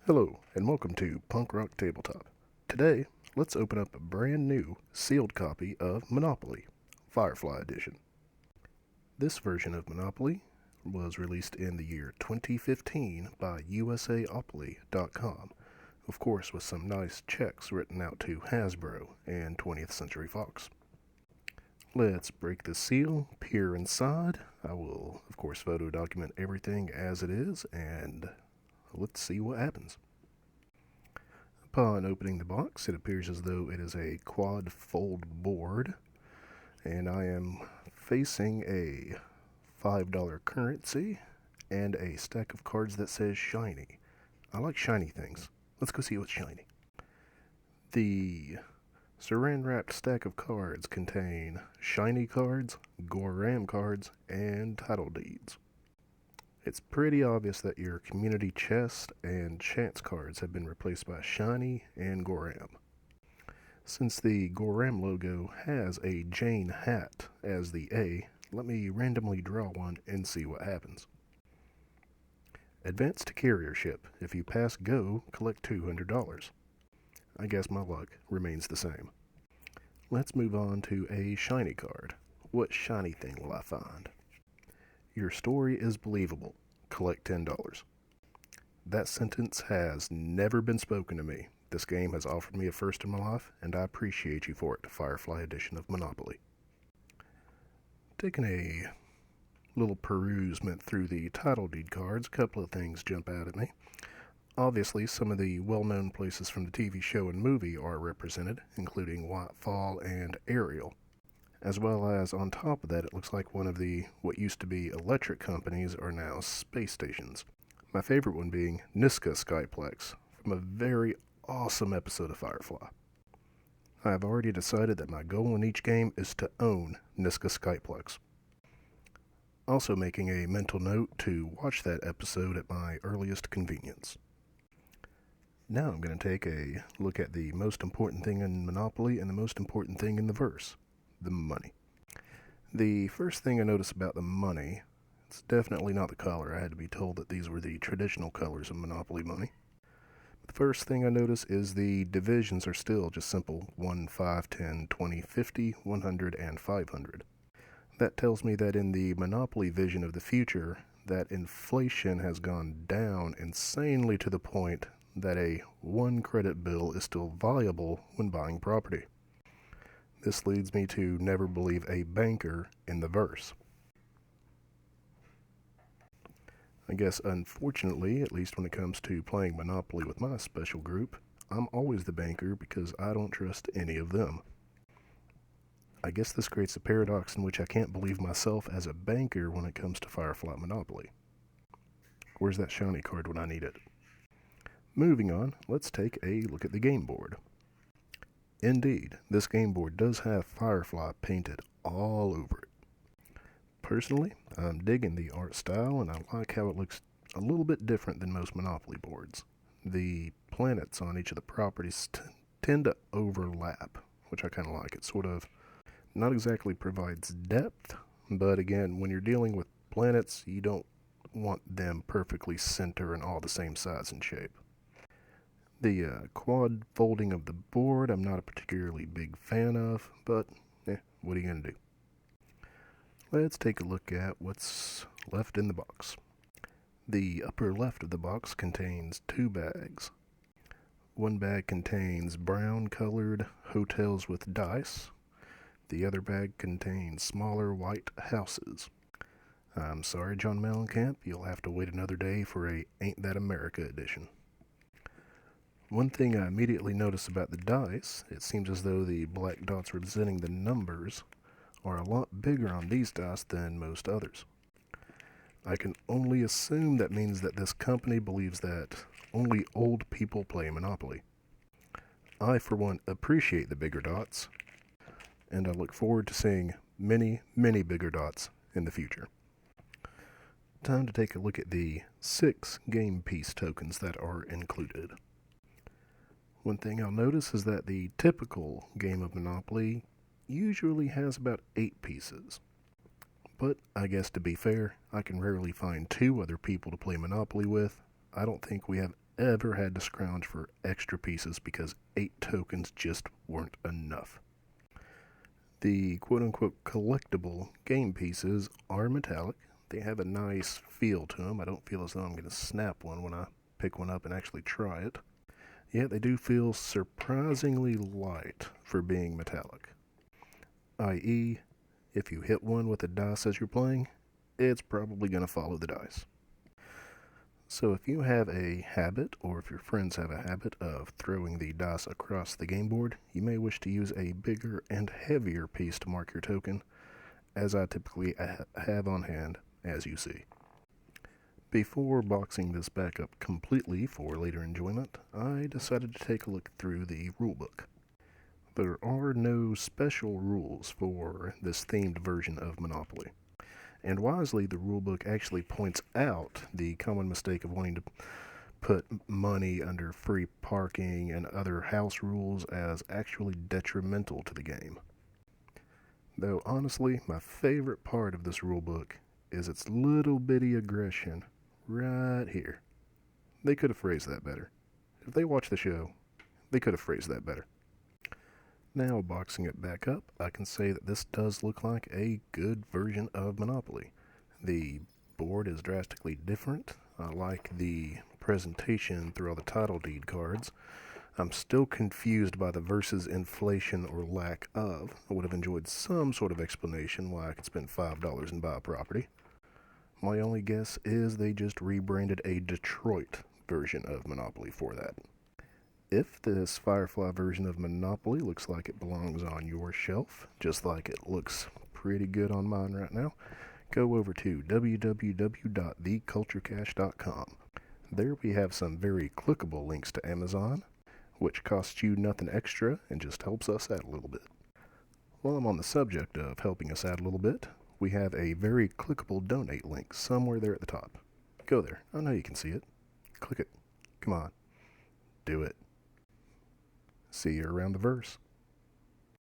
Hello, and welcome to Punk Rock Tabletop. Today, let's open up a brand new, sealed copy of Monopoly, Firefly Edition. This version of Monopoly was released in the year 2015 by USAopoly.com, of course with some nice checks written out to Hasbro and 20th Century Fox. Let's break the seal, peer inside. I will, of course, photo document everything as it is, and let's see what happens. Upon opening the box, it appears as though it is a quad fold board, and I am facing a $5 currency and a stack of cards that says shiny. I like shiny things. Let's go see what's shiny. The saran-wrapped stack of cards contain shiny cards, Goram cards, and title deeds. It's pretty obvious that your community chest and chance cards have been replaced by shiny and Goram. Since the Goram logo has a Jane hat as the A, let me randomly draw one and see what happens. Advance to carrier ship. If you pass go, collect $200. I guess my luck remains the same. Let's move on to a shiny card. What shiny thing will I find? Your story is believable. Collect $10. That sentence has never been spoken to me. This game has offered me a first in my life, and I appreciate you for it, Firefly Edition of Monopoly. Taking a little perusement through the title deed cards, a couple of things jump out at me. Obviously, some of the well-known places from the TV show and movie are represented, including Whitefall and Ariel. As well as, on top of that, it looks like one of the what used to be electric companies are now space stations. My favorite one being Niska Skyplex, from a very awesome episode of Firefly. I have already decided that my goal in each game is to own Niska Skyplex. Also making a mental note to watch that episode at my earliest convenience. Now I'm going to take a look at the most important thing in Monopoly and the most important thing in the verse. The money. The first thing I notice about the money, it's definitely not the color. I had to be told that these were the traditional colors of Monopoly money. The first thing I notice is the divisions are still just simple 1, 5, 10, 20, 50, 100, and 500. That tells me that in the Monopoly vision of the future, that inflation has gone down insanely to the point that a 1 credit bill is still viable when buying property. This leads me to never believe a banker in the verse. I guess unfortunately, at least when it comes to playing Monopoly with my special group, I'm always the banker because I don't trust any of them. I guess this creates a paradox in which I can't believe myself as a banker when it comes to Firefly Monopoly. Where's that shiny card when I need it? Moving on, let's take a look at the game board. Indeed, this game board does have Firefly painted all over it. Personally, I'm digging the art style and I like how it looks a little bit different than most Monopoly boards. The planets on each of the properties tend to overlap, which I kind of like. It sort of not exactly provides depth, but again, when you're dealing with planets, you don't want them perfectly center and all the same size and shape. The quad folding of the board I'm not a particularly big fan of, but what are you going to do? Let's take a look at what's left in the box. The upper left of the box contains 2 bags. One bag contains brown-colored hotels with dice. The other bag contains smaller white houses. I'm sorry, John Mellencamp, you'll have to wait another day for a Ain't That America edition. One thing I immediately notice about the dice, it seems as though the black dots representing the numbers are a lot bigger on these dice than most others. I can only assume that means that this company believes that only old people play Monopoly. I, for one, appreciate the bigger dots, and I look forward to seeing many, many bigger dots in the future. Time to take a look at the 6 game piece tokens that are included. One thing I'll notice is that the typical game of Monopoly usually has about 8 pieces. But I guess to be fair, I can rarely find 2 other people to play Monopoly with. I don't think we have ever had to scrounge for extra pieces because 8 tokens just weren't enough. The quote-unquote collectible game pieces are metallic. They have a nice feel to them. I don't feel as though I'm going to snap one when I pick one up and actually try it. Yet they do feel surprisingly light for being metallic. i.e., if you hit one with a dice as you're playing, it's probably going to follow the dice. So if you have a habit, or if your friends have a habit of throwing the dice across the game board, you may wish to use a bigger and heavier piece to mark your token, as I typically have on hand, as you see. Before boxing this back up completely for later enjoyment, I decided to take a look through the rulebook. There are no special rules for this themed version of Monopoly. And wisely, the rulebook actually points out the common mistake of wanting to put money under free parking and other house rules as actually detrimental to the game. Though honestly, my favorite part of this rulebook is its little bitty aggression right here. They could have phrased that better. If they watch the show, they could have phrased that better. Now, boxing it back up, I can say that this does look like a good version of Monopoly. The board is drastically different. I like the presentation through all the title deed cards. I'm still confused by the versus inflation or lack of. I would have enjoyed some sort of explanation why I could spend $5 and buy a property. My only guess is they just rebranded a Detroit version of Monopoly for that. If this Firefly version of Monopoly looks like it belongs on your shelf, just like it looks pretty good on mine right now, go over to www.theculturecache.com. There we have some very clickable links to Amazon, which costs you nothing extra and just helps us out a little bit. While I'm on the subject of helping us out a little bit, we have a very clickable donate link somewhere there at the top. Go there. I know you can see it. Click it. Come on. Do it. See you around the verse.